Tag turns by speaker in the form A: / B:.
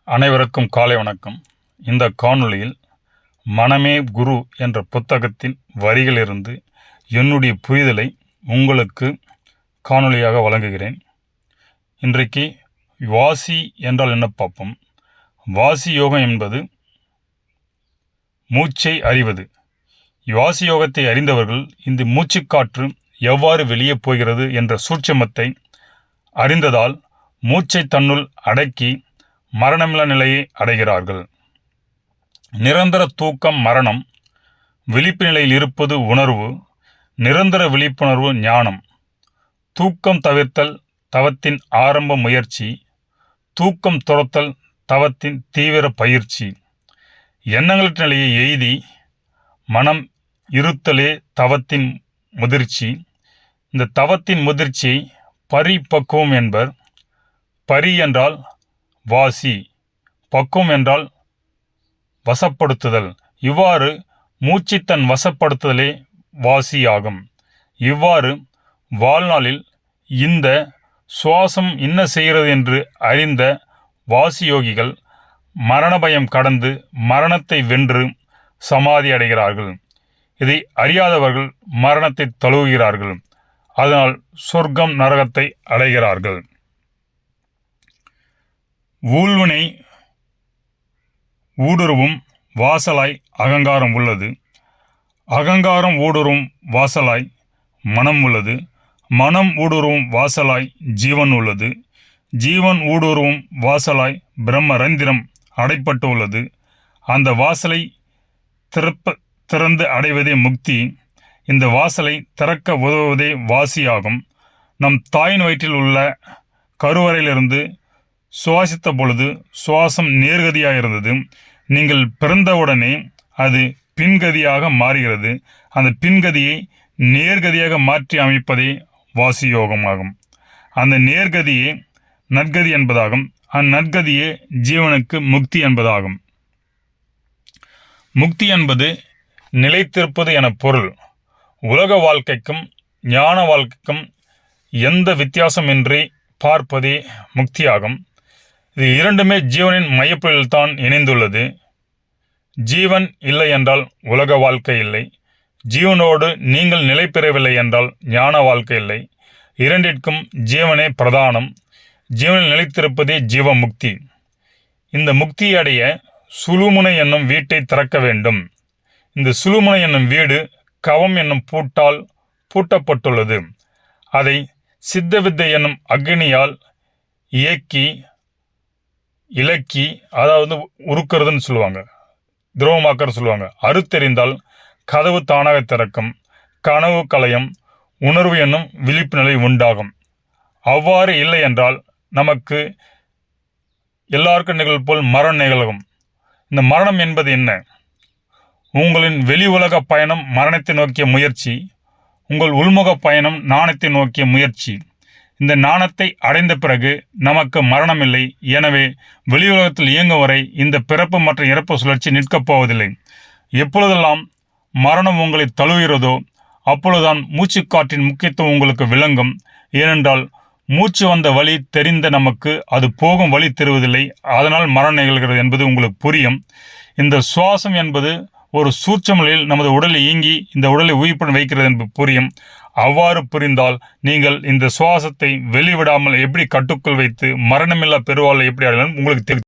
A: அனைவருக்கும் காலை வணக்கம். இந்த காணொளியில் மனமே குரு என்ற புத்தகத்தின் வரிகளிலிருந்து என்னுடைய புரிதலை உங்களுக்கு காணொளியாக வழங்குகிறேன். இன்றைக்கு வாசி என்றால் என்ன பார்ப்போம். வாசி யோகம் என்பது மூச்சை அறிவது. வாசி யோகத்தை அறிந்தவர்கள் இந்த மூச்சுக்காற்று எவ்வாறு வெளியே போகிறது என்ற சூட்சமத்தை அறிந்ததால் மூச்சை தன்னுள் அடக்கி மரணமில்லா நிலையை அடைகிறார்கள். நிரந்தர தூக்கம் மரணம், விழிப்பு நிலையில் இருப்பது உணர்வு, நிரந்தர விழிப்புணர்வு ஞானம். தூக்கம் தவிர்த்தல் தவத்தின் ஆரம்ப முயற்சி, தூக்கம் துரத்தல் தவத்தின் தீவிர பயிற்சி. எண்ணங்களற்ற நிலையை எய்தி மனம் இருத்தலே தவத்தின் முதிர்ச்சி. இந்த தவத்தின் முதிர்ச்சியை பரிபக்குவம் என்பர். பரி என்றால் வாசி, பக்குவம் என்றால் வசப்படுத்துதல். இவ்வாறு மூச்சு தன் வசப்படுத்துதலே வாசியாகும். இவ்வாறு வாழ்நாளில் இந்த சுவாசம் என்ன செய்கிறது என்று அறிந்த வாசியோகிகள் மரண பயம் கடந்து மரணத்தை வென்று சமாதி அடைகிறார்கள். இதை அறியாதவர்கள் மரணத்தை தழுவுகிறார்கள். அதனால் சொர்க்கம் நரகத்தை அடைகிறார்கள். ஊழ்வினை ஊடுருவும் வாசலாய் அகங்காரம் உள்ளது. அகங்காரம் ஊடுருவும் வாசலாய் மனம் உள்ளது. மனம் ஊடுருவும் வாசலாய் ஜீவன் உள்ளது. ஜீவன் ஊடுருவும் வாசலாய் பிரம்மரந்திரம் அடைப்பட்டு உள்ளது. அந்த வாசலை திறந்து அடைவதே முக்தி. இந்த வாசலை திறக்க உதவுவதே வாசியாகும். நம் தாயின் வயிற்றில் உள்ள கருவறையிலிருந்து சுவாசித்த பொழுது சுவாசம் நேர்கதியாக இருந்தது. நீங்கள் பிறந்தவுடனே அது பின்கதியாக மாறுகிறது. அந்த பின்கதியை நேர்கதியாக மாற்றி அமைப்பதே வாசியோகமாகும். அந்த நேர்கதியே நற்கதி என்பதாகும். அந்நற்கதியே ஜீவனுக்கு முக்தி என்பதாகும். முக்தி என்பது நிலைத்திருப்பது என பொருள். உலக வாழ்க்கைக்கும் ஞான வாழ்க்கைக்கும் எந்த வித்தியாசமின்றி பார்ப்பதே முக்தியாகும். இது இரண்டுமே ஜீவனின் மையப்புள்ளில்தான் இணைந்துள்ளது. ஜீவன் இல்லை என்றால் உலக வாழ்க்கை இல்லை. ஜீவனோடு நீங்கள் நிலை பெறவில்லை என்றால் ஞான வாழ்க்கை இல்லை. இரண்டிற்கும் ஜீவனே பிரதானம். ஜீவனில் நிலைத்திருப்பதே ஜீவமுக்தி. இந்த முக்தியை அடைய சுழுமுனை என்னும் வீட்டை திறக்க வேண்டும். இந்த சுழுமுனை என்னும் வீடு கவம் என்னும் பூட்டால் பூட்டப்பட்டுள்ளது. அதை சித்தவித்தை என்னும் அக்னியால் இயக்கி இலக்கி, அதாவது உருக்கிறதுன்னு சொல்லுவாங்க, துரோகமாக்கன்னு சொல்லுவாங்க. அறுத்தெறிந்தால் கதவு தானாக திறக்கும். கனவு கலையம், உணர்வு என்னும் விழிப்பு நிலை உண்டாகும். அவ்வாறு இல்லை என்றால் நமக்கு எல்லாருக்கும் நிகழ்வு போல் மரணம் நிகழும். இந்த மரணம் என்பது என்ன? உங்களின் வெளி உலக பயணம் மரணத்தை நோக்கிய முயற்சி. உங்கள் உள்முக பயணம் நாணத்தை நோக்கிய முயற்சி. இந்த நாணத்தை அடைந்த பிறகு நமக்கு மரணம் இல்லை. எனவே வெளி உலகத்தில் இயங்கும் வரை இந்த பிறப்பு மற்றும் இறப்பு சுழற்சி நிற்கப் போவதில்லை. எப்பொழுதெல்லாம் மரணம் உங்களை தழுவுகிறதோ அப்பொழுதுதான் மூச்சுக்காற்றின் முக்கியத்துவம் உங்களுக்கு விளங்கும். ஏனென்றால் மூச்சு வந்த வழி தெரிந்த நமக்கு அது போகும் வழி தெரிவதில்லை. அதனால் மரணம் நிகழ்கிறது என்பது உங்களுக்கு புரியும். இந்த சுவாசம் என்பது ஒரு சூட்சம நிலையில் நமது உடலை இயங்கி இந்த உடலை உயிர்ப்புடன் வைக்கிறது என்பது புரியும். அவ்வாறு புரிந்தால் நீங்கள் இந்த சுவாசத்தை வெளிவிடாமல் எப்படி கட்டுக்குள் வைத்து மரணமில்லா பெருவாழ்வை எப்படி அடையலாம் உங்களுக்கு தெரியும்.